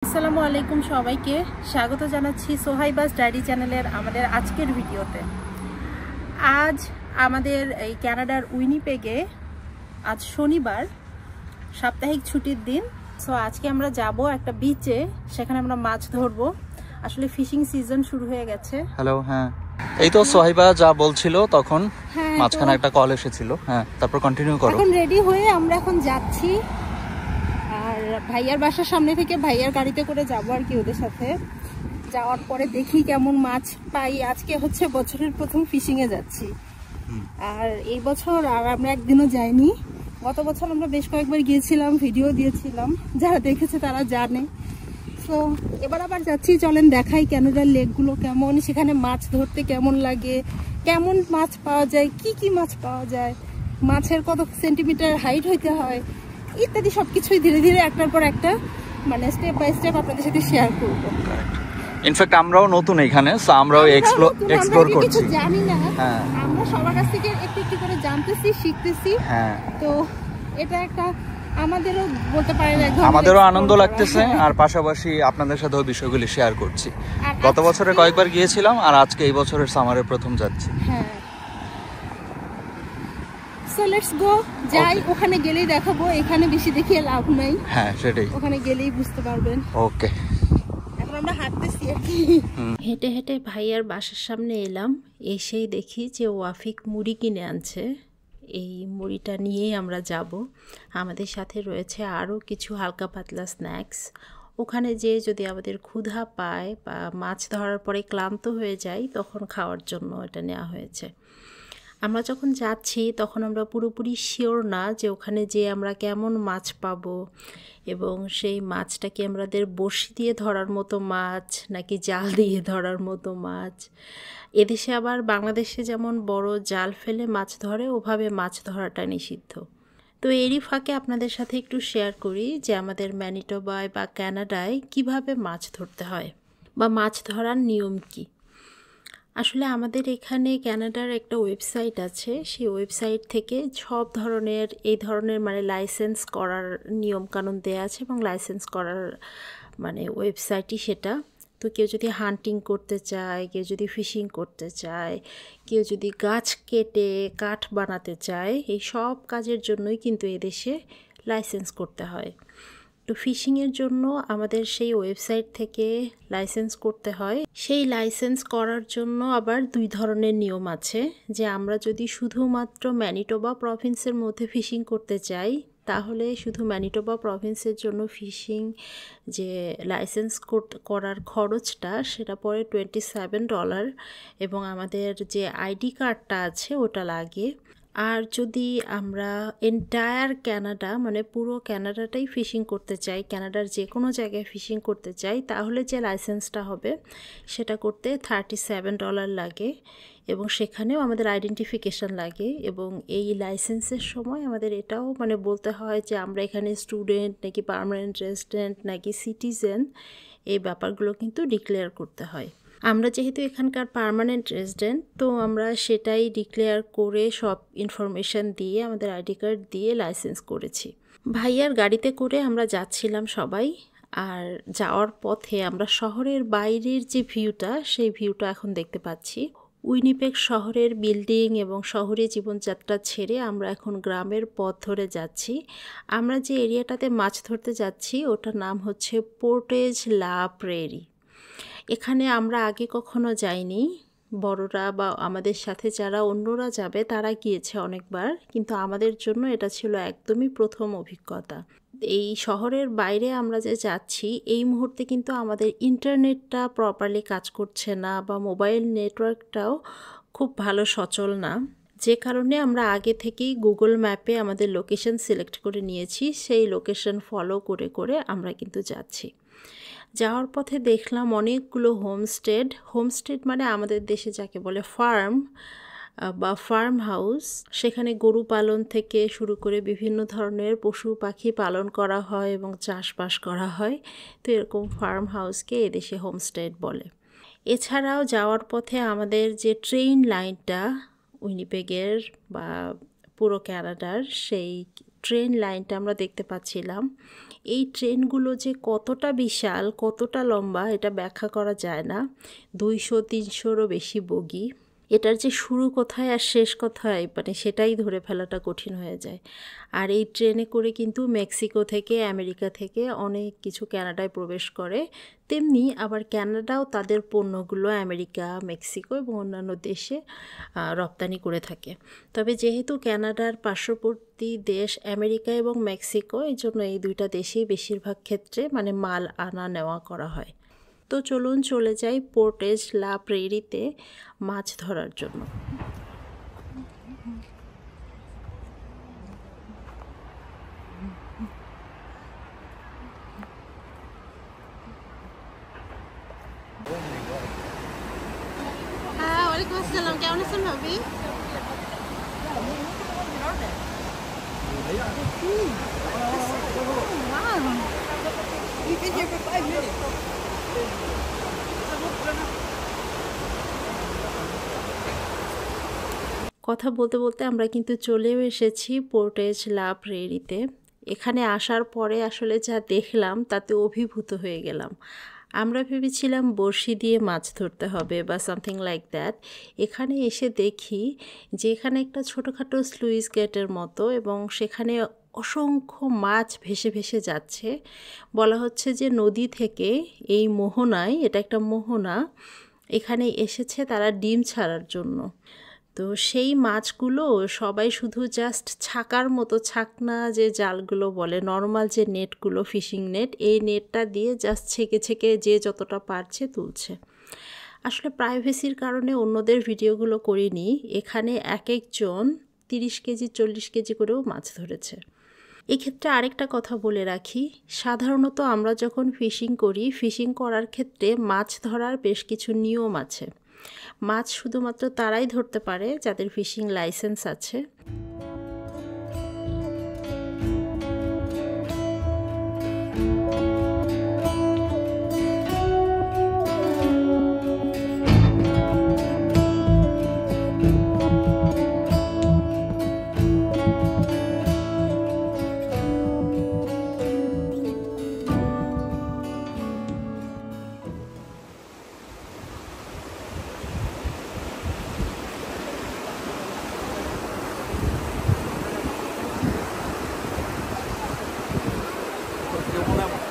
আসসালামু আলাইকুম সবাইকে স্বাগত জানাচ্ছি সোহাইবাস ডায়েরি চ্যানেলের আমাদের আজকের ভিডিওতে। আজ আমাদের এই কানাডার উইনিপেগে আজ শনিবার, সাপ্তাহিক ছুটির দিন। সো আজকে আমরা যাব একটা বিচে, সেখানে আমরা মাছ ধরবো। আসলে ফিশিং সিজন শুরু হয়ে গেছে। হ্যালো, হ্যাঁ এই তো সোহাইবা যা বলছিল তখন মাঝখানে একটা কল এসেছিল। হ্যাঁ, তারপর কন্টিনিউ করো। এখন রেডি হয়ে আমরা এখন যাচ্ছি, আর ভাইয়ার বাসার সামনে থেকে ভাইয়ার গাড়িতে করে যাবো আর কি। ওদের সাথে যাওয়ার পরে দেখি কেমন মাছ পাই। আজকে হচ্ছে বছরের প্রথম ফিশিং এ যাচ্ছি, আর এই বছর আর আমরা একদিনও যাইনি। গত বছর আমরা বেশ কয়েকবার গিয়েছিলাম, ভিডিও দিয়েছিলাম, যারা দেখেছে তারা জানে। তো এবার আবার যাচ্ছি, চলেন দেখাই ক্যানাডার লেকগুলো কেমন, সেখানে মাছ ধরতে কেমন লাগে, কেমন মাছ পাওয়া যায়, কি কি মাছ পাওয়া যায়, মাছের কত সেন্টিমিটার হাইট হইতে হয় ইত্যাদি সবকিছুই ধীরে ধীরে একটার পর একটা মানে স্টেপ বাই স্টেপ আপনাদের সাথে শেয়ার করব। ইনফ্যাক্ট আমরাও নতুন এখানে, সো আমরাও এক্সপ্লোর করছি। কিছু জানি না, আমরা সবার কাছ থেকে একটু একটু করে জানতেছি, শিখতেছি। তো এটা একটা আমাদেরও বলতে পারেন, আমাদেরও আনন্দ লাগতেছে, আর পাশাপাশি আপনাদের সাথেও বিষয়গুলি শেয়ার করছি। গত বছরে কয়েকবার গিয়েছিলাম, আর আজকে এই বছরের সামারের প্রথম যাচ্ছি। হ্যাঁ, সো লেটস গো, যাই। ওখানে গেলেই দেখাবো, এখানে বেশি দেখিয়ে লাভ নাই। হ্যাঁ, সেটাই, ওখানে গেলেই বুঝতে পারবেন। ওকে, এখন আমরা হাঁটতেছি আর কি। হেঁটে হেঁটে ভাইয়ার বাসার সামনে এলাম, এসেই দেখি যে ওয়াফিক মুড়ি কিনে আনছে। এই মুড়িটা নিয়েই আমরা যাব। আমাদের সাথে রয়েছে আরও কিছু হালকা পাতলা স্ন্যাক্স। ওখানে যেয়ে যদি আমাদের ক্ষুধা পায় বা মাছ ধরার পরে ক্লান্ত হয়ে যায়, তখন খাওয়ার জন্য এটা নেওয়া হয়েছে। আমরা যখন যাচ্ছি তখন আমরা পুরোপুরি শিওর না যে ওখানে যেয়ে আমরা কেমন মাছ পাবো, এবং সেই মাছটা কি আমাদের বড়শি দিয়ে ধরার মতো মাছ নাকি জাল দিয়ে ধরার মতো মাছ। এদেশে আবার বাংলাদেশে যেমন বড় জাল ফেলে মাছ ধরে, ওভাবে মাছ ধরাটা নিষিদ্ধ। তো এরই ফাঁকে আপনাদের সাথে একটু শেয়ার করি যে আমাদের ম্যানিটোবায় বা কানাডায় কিভাবে মাছ ধরতে হয় বা মাছ ধরার নিয়ম কী। আসলে আমাদের এখানে কানাডার একটা ওয়েবসাইট আছে, সেই ওয়েবসাইট থেকে সব ধরনের এই ধরনের মানে লাইসেন্স করার নিয়মকানুন দেওয়া আছে, এবং লাইসেন্স করার মানে ওয়েবসাইটই সেটা। তো কেউ যদি হান্টিং করতে চায়, কেউ যদি ফিশিং করতে চায়, কেউ যদি গাছ কেটে কাঠ বানাতে চায়, এই সব কাজের জন্যই কিন্তু এদেশে লাইসেন্স করতে হয়। তো ফিশিংয়ের জন্য আমাদের সেই ওয়েবসাইট থেকে লাইসেন্স করতে হয়। সেই লাইসেন্স করার জন্য আবার দুই ধরনের নিয়ম আছে, যে আমরা যদি শুধুমাত্র ম্যানিটোবা প্রভিন্সের মধ্যে ফিশিং করতে চাই, তাহলে শুধু ম্যানিটোবা প্রভিন্সের জন্য ফিশিং যে লাইসেন্স করার খরচটা সেটা পড়ে $27, এবং আমাদের যে আইডি কার্ডটা আছে ওটা লাগে। আর যদি আমরা এন্টায়ার কানাডা মানে পুরো কানাডাটাই ফিশিং করতে চাই, কানাডার যে কোনো জায়গায় ফিশিং করতে চাই, তাহলে যে লাইসেন্সটা হবে সেটা করতে $37 লাগে, এবং সেখানেও আমাদের আইডেন্টিফিকেশান লাগে। এবং এই লাইসেন্সের সময় আমাদের এটাও মানে বলতে হয় যে আমরা এখানে স্টুডেন্ট নাকি পার্মানেন্ট রেসিডেন্ট নাকি সিটিজেন, এই ব্যাপারগুলো কিন্তু ডিক্লেয়ার করতে হয়। আমরা যেহেতু এখানকার পার্মানেন্ট রেসিডেন্ট, তো আমরা সেটাই ডিক্লেয়ার করে সব ইনফরমেশান দিয়ে আমাদের আইডি কার্ড দিয়ে লাইসেন্স করেছি। ভাইয়ার গাড়িতে করে আমরা যাচ্ছিলাম সবাই, আর যাওয়ার পথে আমরা শহরের বাইরের যে ভিউটা, সেই ভিউটা এখন দেখতে পাচ্ছি। উইনিপেগ শহরের বিল্ডিং এবং শহরে জীবনযাত্রা ছেড়ে আমরা এখন গ্রামের পথ ধরে যাচ্ছি। আমরা যে এরিয়াটাতে মাছ ধরতে যাচ্ছি ওটার নাম হচ্ছে পোর্টেজ লা প্রেরি। এখানে আমরা আগে কখনো যাইনি, বড়রা বা আমাদের সাথে যারা অন্যরা যাবে তারা গিয়েছে অনেকবার, কিন্তু আমাদের জন্য এটা ছিল একদমই প্রথম অভিজ্ঞতা। এই শহরের বাইরে আমরা যে যাচ্ছি, এই মুহূর্তে কিন্তু আমাদের ইন্টারনেটটা প্রপারলি কাজ করছে না, বা মোবাইল নেটওয়ার্কটাও খুব ভালো সচল না, যে কারণে আমরা আগে থেকেই গুগল ম্যাপে আমাদের লোকেশন সিলেক্ট করে নিয়েছি। সেই লোকেশন ফলো করে করে আমরা কিন্তু যাচ্ছি। যাওয়ার পথে দেখলাম অনেকগুলো হোমস্টেড মানে আমাদের দেশে যাকে বলে ফার্ম বা ফার্ম হাউস। সেখানে গরু পালন থেকে শুরু করে বিভিন্ন ধরনের পশু পাখি পালন করা হয় এবং চাষবাস করা হয়। তো এরকম ফার্ম হাউসকে এদেশে হোমস্টেড বলে। এছাড়াও যাওয়ার পথে আমাদের যে ট্রেন লাইনটা উইনিপেগের বা পুরো কানাডার, সেই ট্রেন লাইনটা আমরা দেখতে পাচ্ছিলাম। এই ট্রেনগুলো যে কতটা বিশাল, কতটা লম্বা এটা ব্যাখ্যা করা যায় না। 200-300রও বেশি বগি। এটার যে শুরু কোথায় আর শেষ কোথায় মানে সেটাই ধরে ফেলাটা কঠিন হয়ে যায়। আর এই ট্রেনে করে কিন্তু মেক্সিকো থেকে, আমেরিকা থেকে অনেক কিছু কানাডায় প্রবেশ করে। তেমনি আবার কানাডাও তাদের পণ্যগুলো আমেরিকা, মেক্সিকো এবং অন্যান্য দেশে রপ্তানি করে থাকে। তবে যেহেতু কানাডার পার্শ্ববর্তী দেশ আমেরিকা এবং মেক্সিকো, এই জন্য এই দুইটা দেশেই বেশিরভাগ ক্ষেত্রে মানে মাল আনা নেওয়া করা হয়। তো চলুন চলে যাই পোর্টেজ লা প্রেরিতে মাছ ধরার জন্য। ওয়ালাইকুম আসসালাম, কেমন আছেন ভাবি? কথা বলতে বলতে আমরা কিন্তু চলেও এসেছি পোর্টেজ লা প্রেরিতে। এখানে আসার পরে আসলে যা দেখলাম তাতে অভিভূত হয়ে গেলাম। আমরা ভেবেছিলাম বড়শি দিয়ে মাছ ধরতে হবে বা সামথিং লাইক দ্যাট। এখানে এসে দেখি যে এখানে একটা ছোটোখাটো স্লুইস গেটের মতো এবং সেখানে অসংখ্য মাছ ভেসে ভেসে যাচ্ছে। বলা হচ্ছে যে নদী থেকে এই মোহনায়, এটা একটা মোহনা, এখানে এসেছে তারা ডিম ছাড়ার জন্য। তো সেই মাছগুলো সবাই শুধু জাস্ট ছাকার মতো, ছাকনা যে জালগুলো বলে, নর্মাল যে নেটগুলো, ফিশিং নেট, এই নেটটা দিয়ে জাস্ট ছেঁকে ছেঁকে যে যতটা পারছে তুলছে। আসলে প্রাইভেসির কারণে অন্যদের ভিডিওগুলো করিনি। এখানে এক একজন 30 কেজি 40 কেজি করেও মাছ ধরেছে। এক্ষেত্রে আরেকটা কথা বলে রাখি, সাধারণত আমরা যখন ফিশিং করি, ফিশিং করার ক্ষেত্রে মাছ ধরার বেশ কিছু নিয়ম আছে। মাছ শুধুমাত্র তারাই ধরতে পারে যাদের ফিশিং লাইসেন্স আছে।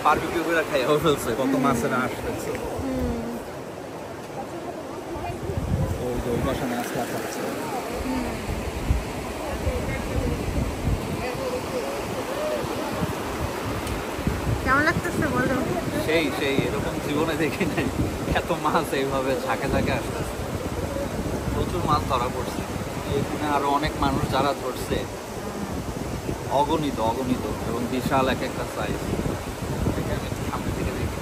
বারবিকিউ করে খাইয়াও ফেলছে, কত মাছের আসতেছে। ওই যে ওই পাশে মাছ খাচ্ছে। কেমন লাগতেছে বলো? সেই সেই এরকম জীবনে দেখি নাই, এত মাছ এইভাবে ঝাঁকে ঝাঁকে আসতেছে। প্রচুর মাছ ধরা পড়ছে এখানে, আরো অনেক মানুষ যারা ধরছে, অগণিত অগণিত এবং বিশাল এক একটা সাইজ। সামনে থেকে দেখি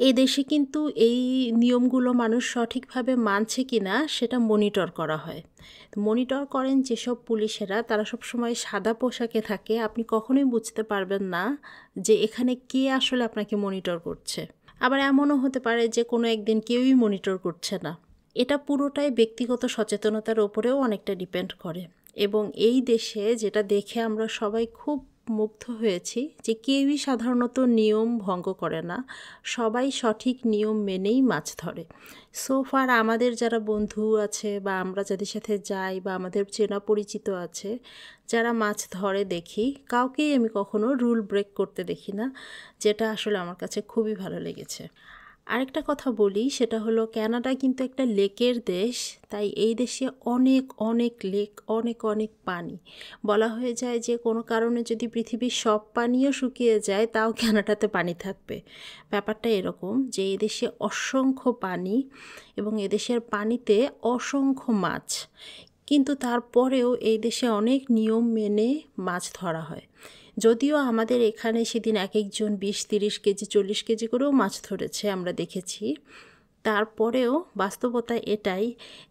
এই দেশে কিন্তু এই নিয়মগুলো মানুষ সঠিকভাবে মানছে কিনা সেটা মনিটর করা হয়। মনিটর করেন যেসব পুলিশেরা, তারা সবসময় সাদা পোশাকে থাকে। আপনি কখনোই বুঝতে পারবেন না যে এখানে কে আসলে আপনাকে মনিটর করছে। আবার এমনও হতে পারে যে কোনো একদিন কেউই মনিটর করছে না। এটা পুরোটাই ব্যক্তিগত সচেতনতার ওপরেও অনেকটা ডিপেন্ড করে। এবং এই দেশে যেটা দেখে আমরা সবাই খুব মুগ্ধ হয়েছি যে কেউই সাধারণত নিয়ম ভঙ্গ করে না, সবাই সঠিক নিয়ম মেনেই মাছ ধরে। সো ফার আমাদের যারা বন্ধু আছে বা আমরা যাদের সাথে যাই বা আমাদের চেনা পরিচিত আছে যারা মাছ ধরে দেখি, কাউকেই আমি কখনো রুল ব্রেক করতে দেখি না, যেটা আসলে আমার কাছে খুবই ভালো লেগেছে। আরেকটা কথা বলি, সেটা হলো কানাডা কিন্তু একটা লেকের দেশ, তাই এই দেশে অনেক অনেক লেক, অনেক অনেক পানি। বলা হয়ে যায় যে কোনো কারণে যদি পৃথিবীর সব পানিও শুকিয়ে যায় তাও কানাডাতে পানি থাকবে। ব্যাপারটা এরকম যে এই দেশে অসংখ্য পানি এবং এদেশের পানিতে অসংখ্য মাছ, কিন্তু তারপরেও এই দেশে অনেক নিয়ম মেনে মাছ ধরা হয়। যদিও আমাদের এখানে সেদিন এক একজন 20-30 কেজি 40 কেজি করেও মাছ ধরেছে আমরা দেখেছি, তারপরেও বাস্তবতা এটাই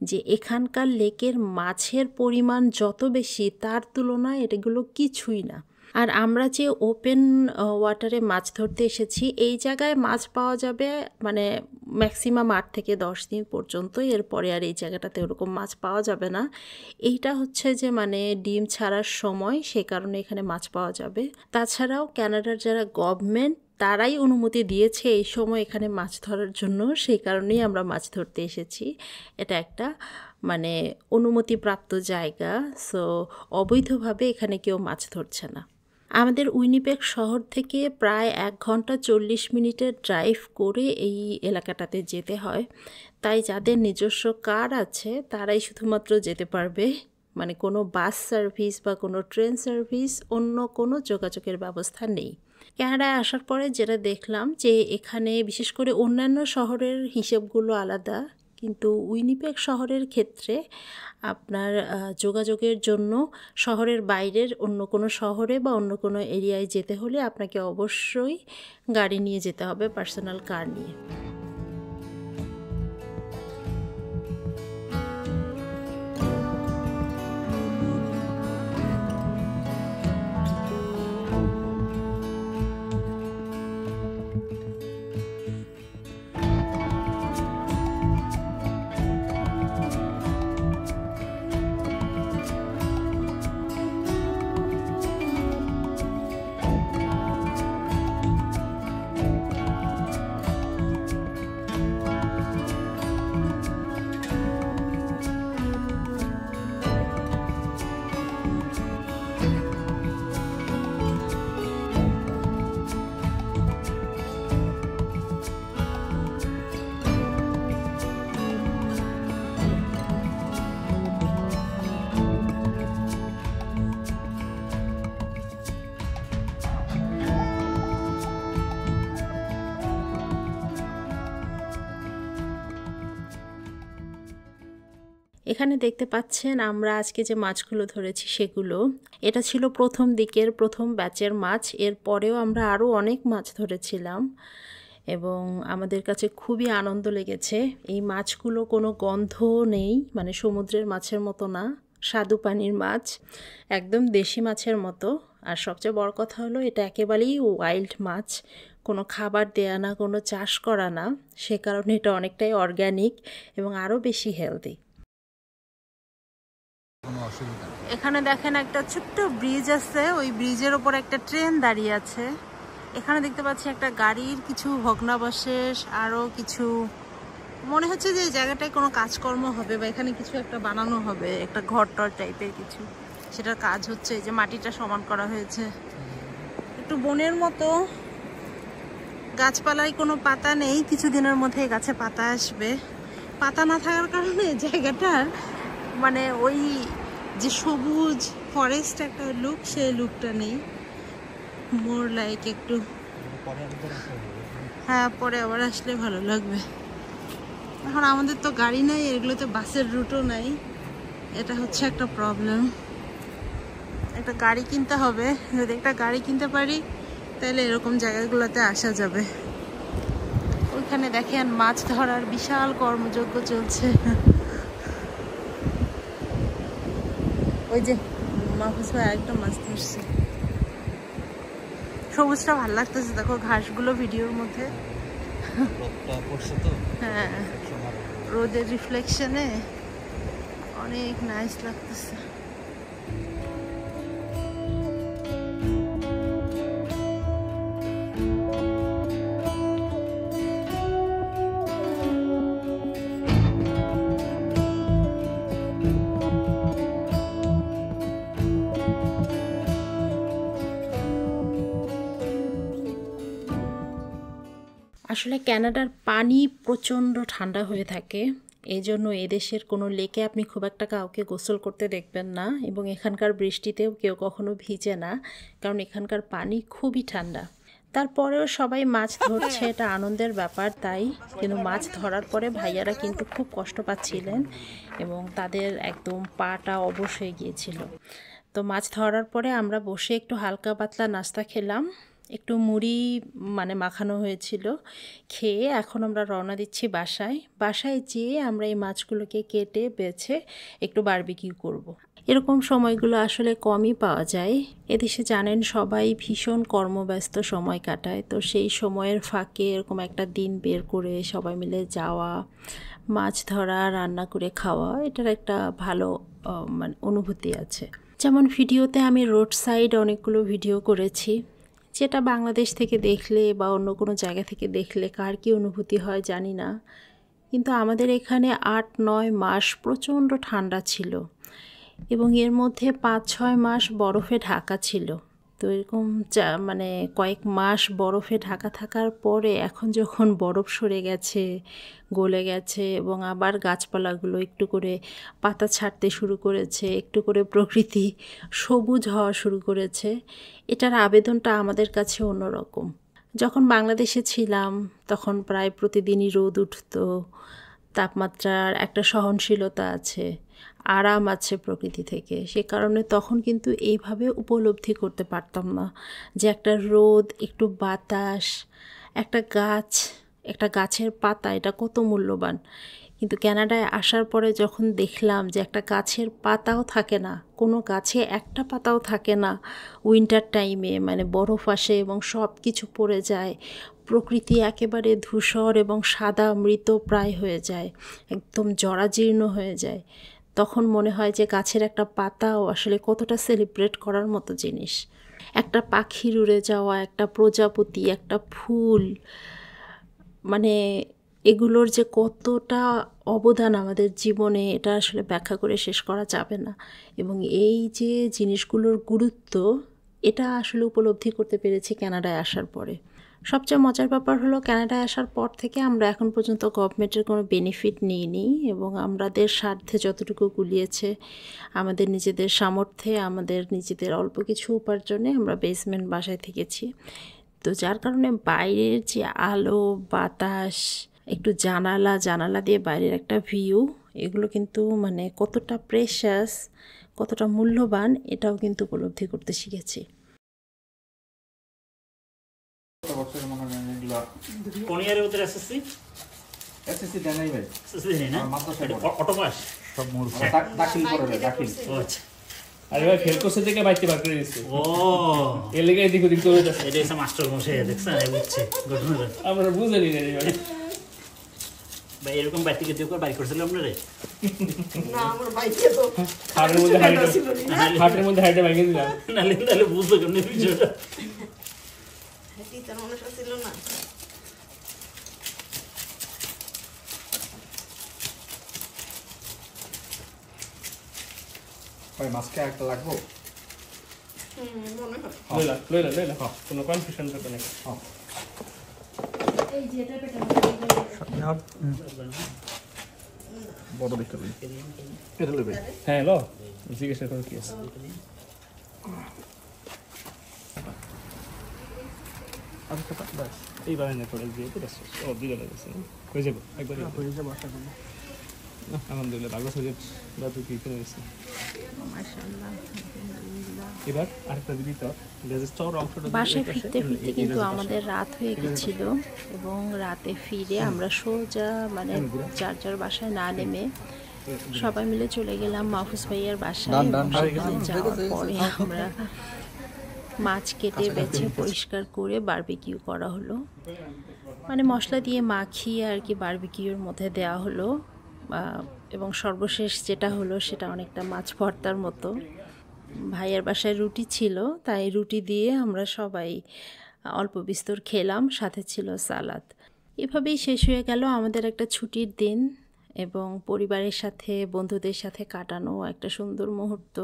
যে এখানকার লেকের মাছের পরিমাণ যত বেশি তার তুলনায় এগুলো কিছুই না। আর আমরা যে ওপেন ওয়াটারে মাছ ধরতে এসেছি, এই জায়গায় মাছ পাওয়া যাবে মানে ম্যাক্সিমাম 8 থেকে 10 দিন পর্যন্ত, এরপরে আর এই জায়গাটাতে ওরকম মাছ পাওয়া যাবে না। এইটা হচ্ছে যে মানে ডিম ছাড়ার সময়, সে কারণে এখানে মাছ পাওয়া যাবে। তাছাড়াও কানাডার যারা গভর্নমেন্ট তারাই অনুমতি দিয়েছে এই সময় এখানে মাছ ধরার জন্য, সেই কারণেই আমরা মাছ ধরতে এসেছি। এটা একটা মানে অনুমতিপ্রাপ্ত জায়গা, সো অবৈধভাবে এখানে কেউ মাছ ধরছে না। আমাদের উইনিপেগ শহর থেকে প্রায় 1 ঘন্টা 40 মিনিটের ড্রাইভ করে এই এলাকাটাতে যেতে হয়, তাই যাদের নিজস্ব কার আছে তারাই শুধুমাত্র যেতে পারবে। মানে কোনো বাস সার্ভিস বা কোনো ট্রেন সার্ভিস, অন্য কোনো যোগাযোগের ব্যবস্থা নেই। কানাডায় আসার পরে যেটা দেখলাম যে এখানে বিশেষ করে অন্যান্য শহরের হিসেবগুলো আলাদা, কিন্তু উইনিপেগ শহরের ক্ষেত্রে আপনার যোগাযোগের জন্য শহরের বাইরের অন্য কোনো শহরে বা অন্য কোনো এরিয়ায় যেতে হলে আপনাকে অবশ্যই গাড়ি নিয়ে যেতে হবে, পার্সোনাল কার নিয়ে। এখানে দেখতে পাচ্ছেন আমরা আজকে যে মাছগুলো ধরেছি সেগুলো, এটা ছিল প্রথম দিকের প্রথম ব্যাচের মাছ। এর পরেও আমরা আরও অনেক মাছ ধরেছিলাম এবং আমাদের কাছে খুবই আনন্দ লেগেছে। এই মাছগুলো কোনো গন্ধ নেই, মানে সমুদ্রের মাছের মতো না, স্বাদু পানির মাছ, একদম দেশি মাছের মতো। আর সবচেয়ে বড় কথা হলো এটা একেবারেই ওয়াইল্ড মাছ, কোনো খাবার দেয়া না, কোনো চাষ করা না, সে কারণে এটা অনেকটাই অর্গ্যানিক এবং আরও বেশি হেলদি। এখানে দেখেন একটা ছোট্ট ব্রিজ আছে, ওই ব্রিজের ওপর একটা ট্রেন দাঁড়িয়ে আছে। এখানে দেখতে পাচ্ছি একটা গাড়ির কিছু ভগ্নাবশেষ, আরও কিছু মনে হচ্ছে যে এই জায়গাটায় কোনো কাজকর্ম হবে বা এখানে কিছু একটা বানানো হবে, একটা ঘরটর টাইপের কিছু, সেটার কাজ হচ্ছে। এই যে মাটিটা সমান করা হয়েছে, একটু বনের মতো, গাছপালায় কোনো পাতা নেই, কিছুদিনের মধ্যে গাছে পাতা আসবে। পাতা না থাকার কারণে জায়গাটার মানে ওই যে সবুজ ফরেস্ট একটা লুক, সেই লুকটা নেই, মোর লাইক একটু, হ্যাঁ পরে আবার আসলে ভালো লাগবে। এখন আমাদের তো গাড়ি নাই, এগুলোতে বাসের রুটও নাই, এটা হচ্ছে একটা প্রবলেম। একটা গাড়ি কিনতে হবে, যদি একটা গাড়ি কিনতে পারি তাহলে এরকম জায়গাগুলোতে আসা যাবে। এখানে দেখেন মাছ ধরার বিশাল কর্মযজ্ঞ চলছে। ওই যে মাহফুজ ভাই একদম মাছ ধরছে। সবুজটা ভালো লাগতেছে, দেখো ঘাসগুলো ভিডিওর মধ্যে। হ্যাঁ, রোদের রিফ্লেকশনে অনেক নাইস লাগতেছে। আসলে কানাডার পানি প্রচণ্ড ঠান্ডা হয়ে থাকে, এই জন্য এদেশের কোনো লেকে আপনি খুব একটা কাউকে গোসল করতে দেখবেন না, এবং এখানকার বৃষ্টিতেও কেউ কখনো ভিজে না, কারণ এখানকার পানি খুবই ঠান্ডা। তারপরেও সবাই মাছ ধরছে, এটা আনন্দের ব্যাপার তাই। কিন্তু মাছ ধরার পরে ভাইয়ারা কিন্তু খুব কষ্ট পাচ্ছিলেন এবং তাদের একদম পাটা অবশ হয়ে গিয়েছিল। তো মাছ ধরার পরে আমরা বসে একটু হালকা পাতলা নাস্তা খেলাম, একটু মুড়ি মাখানো হয়েছিল, খেয়ে এখন আমরা রওনা দিচ্ছি বাসায় যেয়ে আমরা এই মাছগুলোকে কেটে বেছে একটু বারবিকিউ করব। এরকম সময়গুলো আসলে কমই পাওয়া যায়। এদেশে জানেন সবাই ভীষণ কর্মব্যস্ত সময় কাটায়, তো সেই সময়ের ফাঁকে এরকম একটা দিন বের করে সবাই মিলে যাওয়া, মাছ ধরা, রান্না করে খাওয়া, এটার একটা ভালো অনুভূতি আছে। যেমন ভিডিওতে আমি রোড সাইড অনেকগুলো ভিডিও করেছি, যেটা বাংলাদেশ থেকে দেখলে বা অন্য কোনো জায়গা থেকে দেখলে কার কী অনুভূতি হয় জানি না, কিন্তু আমাদের এখানে 8-9 মাস প্রচণ্ড ঠান্ডা ছিল এবং এর মধ্যে 5-6 মাস বরফে ঢাকা ছিল। তো এরকম কয়েক মাস বরফে ঢাকা থাকার পরে এখন যখন বরফ সরে গেছে, গলে গেছে এবং আবার গাছপালাগুলো একটু করে পাতা ছাড়তে শুরু করেছে, একটু করে প্রকৃতি সবুজ হওয়া শুরু করেছে, এটার আবেদনটা আমাদের কাছে অন্যরকম। যখন বাংলাদেশে ছিলাম তখন প্রায় প্রতিদিনই রোদ উঠতো, তাপমাত্রার একটা সহনশীলতা আছে, আরাম আছে প্রকৃতি থেকে, সে কারণে তখন কিন্তু এইভাবে উপলব্ধি করতে পারতাম না যে একটা রোদ, একটু বাতাস, একটা গাছ, একটা গাছের পাতা, এটা কত মূল্যবান। কিন্তু কানাডায় আসার পরে যখন দেখলাম যে একটা গাছের পাতাও থাকে না, কোনো গাছে একটা পাতাও থাকে না উইন্টার টাইমে, বরফ আসে এবং সব কিছু পড়ে যায়, প্রকৃতি একেবারে ধূসর এবং সাদা মৃত প্রায় হয়ে যায়, একদম জরাজীর্ণ হয়ে যায়, তখন মনে হয় যে গাছের একটা পাতাও আসলে কতটা সেলিব্রেট করার মতো জিনিস। একটা পাখির উড়ে যাওয়া, একটা প্রজাপতি, একটা ফুল, এগুলোর যে কতটা অবদান আমাদের জীবনে, এটা আসলে ব্যাখ্যা করে শেষ করা যাবে না। এবং এই যে জিনিসগুলোর গুরুত্ব, এটা আসলে উপলব্ধি করতে পেরেছি কানাডায় আসার পরে। সবচেয়ে মজার ব্যাপার হলো কানাডায় আসার পর থেকে আমরা এখন পর্যন্ত গভর্নমেন্টের কোনো বেনিফিট নিইনি, এবং আমাদের স্বার্থে যতটুকু গুলিয়েছে, আমাদের নিজেদের সামর্থ্যে, আমাদের নিজেদের অল্প কিছু উপার্জনে আমরা বেসমেন্ট বাসায় থেকেছি। তো যার কারণে বাইরের যে আলো, বাতাস, একটু জানালা দিয়ে বাইরের একটা ভিউ, এগুলো কিন্তু কতটা প্রেশাস, কতটা মূল্যবান, এটাও কিন্তু উপলব্ধি করতে শিখেছি। কোন ইয়ারের ভিতরে এসএসসি? এসএসসি দেন নাই ভাই, এসএসসি দেন না, মাদ্রাসা অটো পাস সব মূর্খ। দাখিল করে ভাই, দাখিল। ও আচ্ছা, আরে ভাই ফেল কোর্স থেকে বাইতে বার করে দিছে। ও এর লাগি এদিক ওদিক করে যাচ্ছে। এটা হচ্ছে মাস্টার মশাই, দেখছেন? বুঝছে ঘটনাটা। আমরা বুঝানি না রে ভাই। ভাই এরকম বাইতে দিয়ে করে বাই করছিল আপনারে? না, আমার বাইকে তো হাটের মধ্যে হাইটে ভাঙিয়ে দিলাম। নাহলে বুঝতো কেমন বিষয়টা। টিচার মানুষ ছিল না। ভাই মাস্কে একটা লাগবো। মনে হয় লইলা কোনো কনফিউশন থাকবে না। এই যে এটা বড় দেখতে লই, এটা লইবে। হ্যাঁ লো, জিজ্ঞাসা করো কি আছে। আচ্ছা বাস এই বারে করে দিয়ে তো বাস। ও দিলে লাগছে, হয়ে যাবে একবার, হয়ে যাবে আশা করি। আলহামদুলিল্লাহ ভালো হয়ে যাচ্ছে। দাদু কি করে আছে? মাশাআল্লাহ, আলহামদুলিল্লাহ। এবার আরেকটা দিবি তো লেজের চওড়া অংশটা দিবি বাসায় এই পাশে, ফিরতে এই ফিরতে লেজের কিন্তু পাশে। আমাদের রাত হয়ে গেছিল এবং রাতে ফিরে আমরা সোজা মানে যার যার বাসায় না নেমে সবাই মিলে চলে গেলাম মাহফুজ ভাইয়ার বাসায় এবং সেখানে যাওয়ার পরে আমরা মাছ কেটে বেছে পরিষ্কার করে বারবিকিউ করা হলো, মানে মশলা দিয়ে মাখিয়ে আর কি বারবিকিউর মধ্যে দেওয়া হলো। এবং সর্বশেষ যেটা হলো সেটা অনেকটা মাছ ভর্তার মতো। ভাইয়ের বাসায় রুটি ছিল, তাই রুটি দিয়ে আমরা সবাই অল্প বিস্তর খেলাম, সাথে ছিল সালাদ। এভাবেই শেষ হয়ে গেল আমাদের একটা ছুটির দিন এবং পরিবারের সাথে বন্ধুদের সাথে কাটানো একটা সুন্দর মুহূর্ত।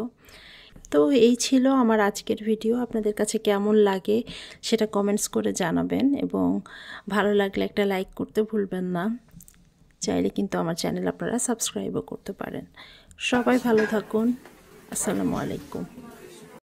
তো এই ছিল আমার আজকের ভিডিও। আপনাদের কাছে কেমন লাগে সেটা কমেন্টস করে জানাবেন এবং ভালো লাগলে একটা লাইক করতে ভুলবেন না। চাইলে কিন্তু আমার চ্যানেল আপনারা সাবস্ক্রাইবও করতে পারেন। সবাই ভালো থাকুন। আসসালামু আলাইকুম।